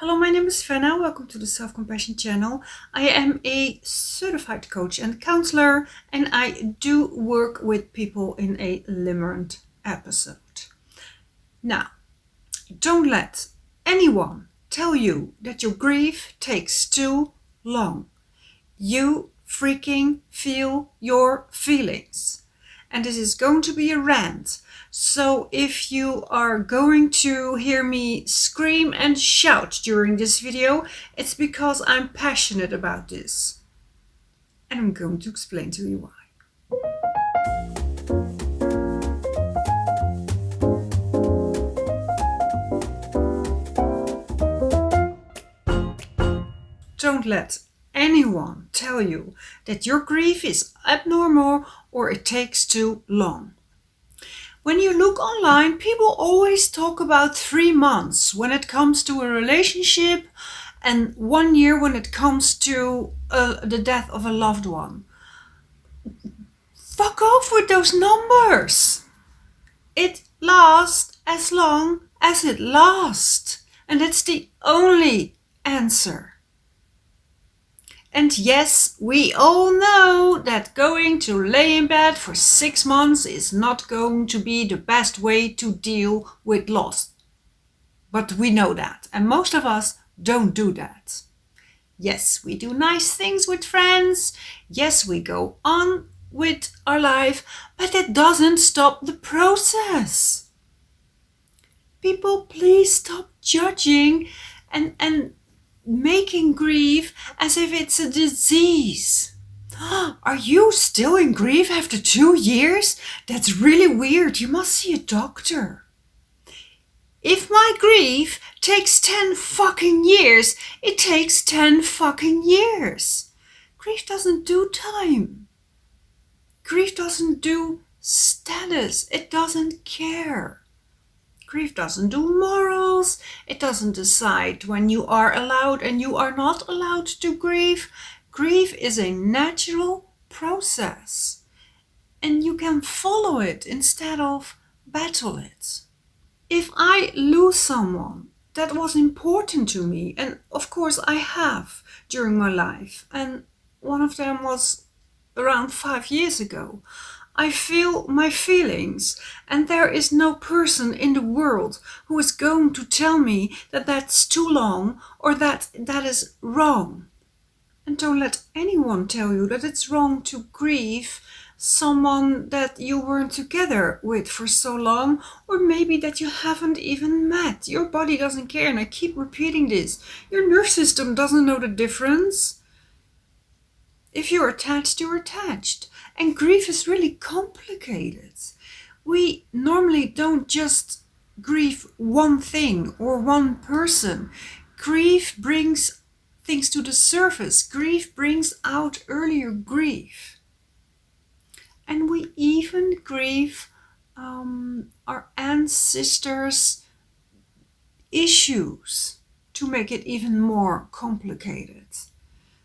Hello, my name is Fenna. Welcome to the Self-Compassion channel. I am a certified coach and counselor, and I do work with people in a limerent episode. Now, don't let anyone tell you that your grief takes too long. You freaking feel your feelings. And this is going to be a rant. So if you are going to hear me scream and shout during this video, it's because I'm passionate about this. And I'm going to explain to you why. Don't let anyone tell you that your grief is abnormal or it takes too long. When you look online, people always talk about 3 months when it comes to a relationship and 1 year when it comes to the death of a loved one. Fuck off with those numbers. It lasts as long as it lasts. And that's the only answer. And yes, we all know that going to lay in bed for 6 months is not going to be the best way to deal with loss. But we know that, and most of us don't do that. Yes, we do nice things with friends. Yes, we go on with our life, but that doesn't stop the process. People, please stop judging and making grief as if it's a disease. Are you still in grief after 2 years? That's really weird. You must see a doctor. If my grief takes 10 fucking years, it takes 10 fucking years. Grief doesn't do time. Grief doesn't do status. It doesn't care. Grief doesn't do morals. It doesn't decide when you are allowed and you are not allowed to grieve. Grief is a natural process. And you can follow it instead of battle it. If I lose someone that was important to me, and of course I have during my life, and one of them was around 5 years ago, I feel my feelings, and there is no person in the world who is going to tell me that that's too long or that that is wrong. And don't let anyone tell you that it's wrong to grieve someone that you weren't together with for so long, or maybe that you haven't even met. Your body doesn't care, and I keep repeating this. Your nervous system doesn't know the difference. If you're attached, you're attached. And grief is really complicated. We normally don't just grieve one thing or one person. Grief brings things to the surface. Grief brings out earlier grief. And we even grieve our ancestors' issues to make it even more complicated.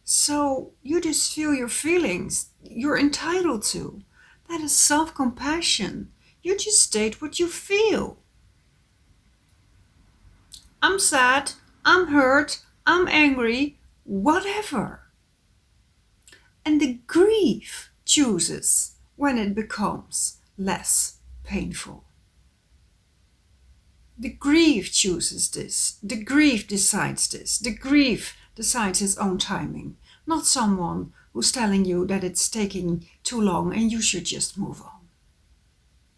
So you just feel your feelings. You're entitled to. That is self-compassion. You just state what you feel. I'm sad, I'm hurt, I'm angry, whatever. And the grief chooses when it becomes less painful. The grief chooses this. The grief decides this. The grief decides its own timing. Not someone who's telling you that it's taking too long and you should just move on.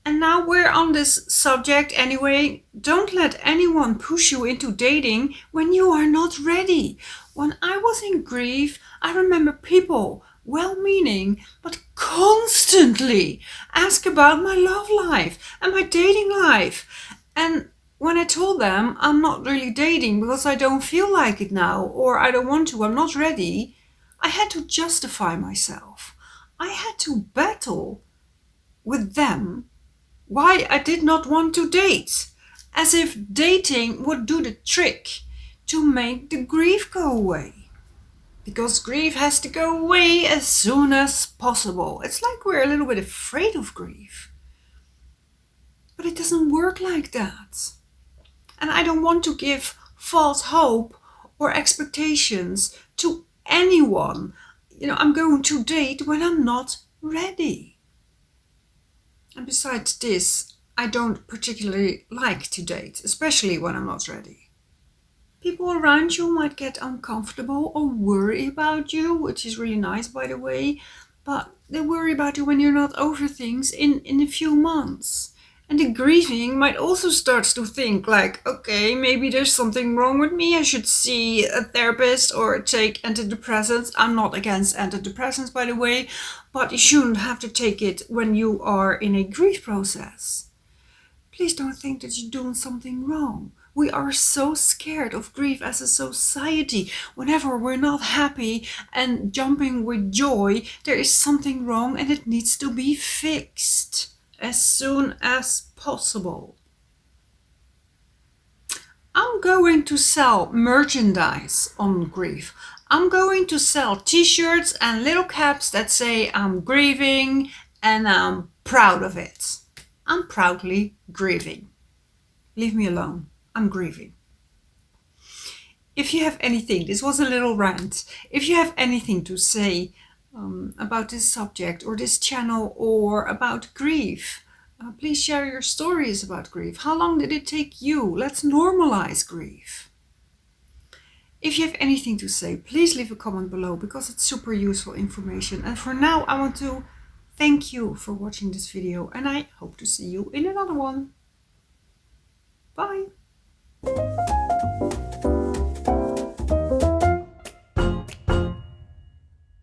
And now we're on this subject anyway. Don't let anyone push you into dating when you are not ready. When I was in grief, I remember people, well-meaning, but constantly ask about my love life and my dating life. And when I told them I'm not really dating because I don't feel like it now, or I don't want to, I'm not ready, I had to justify myself. I had to battle with them why I did not want to date, as if dating would do the trick to make the grief go away. Because grief has to go away as soon as possible. It's like we're a little bit afraid of grief. But it doesn't work like that. And I don't want to give false hope or expectations to anyone. I'm going to date when I'm not ready. And besides this, I don't particularly like to date, especially when I'm not ready. People around you might get uncomfortable or worry about you, which is really nice, by the way, but they worry about you when you're not over things in a few months. And the grieving might also start to think like, okay, maybe there's something wrong with me. I should see a therapist or take antidepressants. I'm not against antidepressants, by the way, but you shouldn't have to take it when you are in a grief process. Please don't think that you're doing something wrong. We are so scared of grief as a society. Whenever we're not happy and jumping with joy, there is something wrong and it needs to be fixed as soon as possible. I'm going to sell merchandise on grief. I'm going to sell t-shirts and little caps that say I'm grieving and I'm proud of it. I'm proudly grieving. Leave me alone. I'm grieving. If you have anything, this was a little rant. If you have anything to say about this subject or this channel or about grief, please share your stories about grief. How long did it take you? Let's normalize grief. If you have anything to say, please leave a comment below because it's super useful information. And for now, I want to thank you for watching this video and I hope to see you in another one. Bye.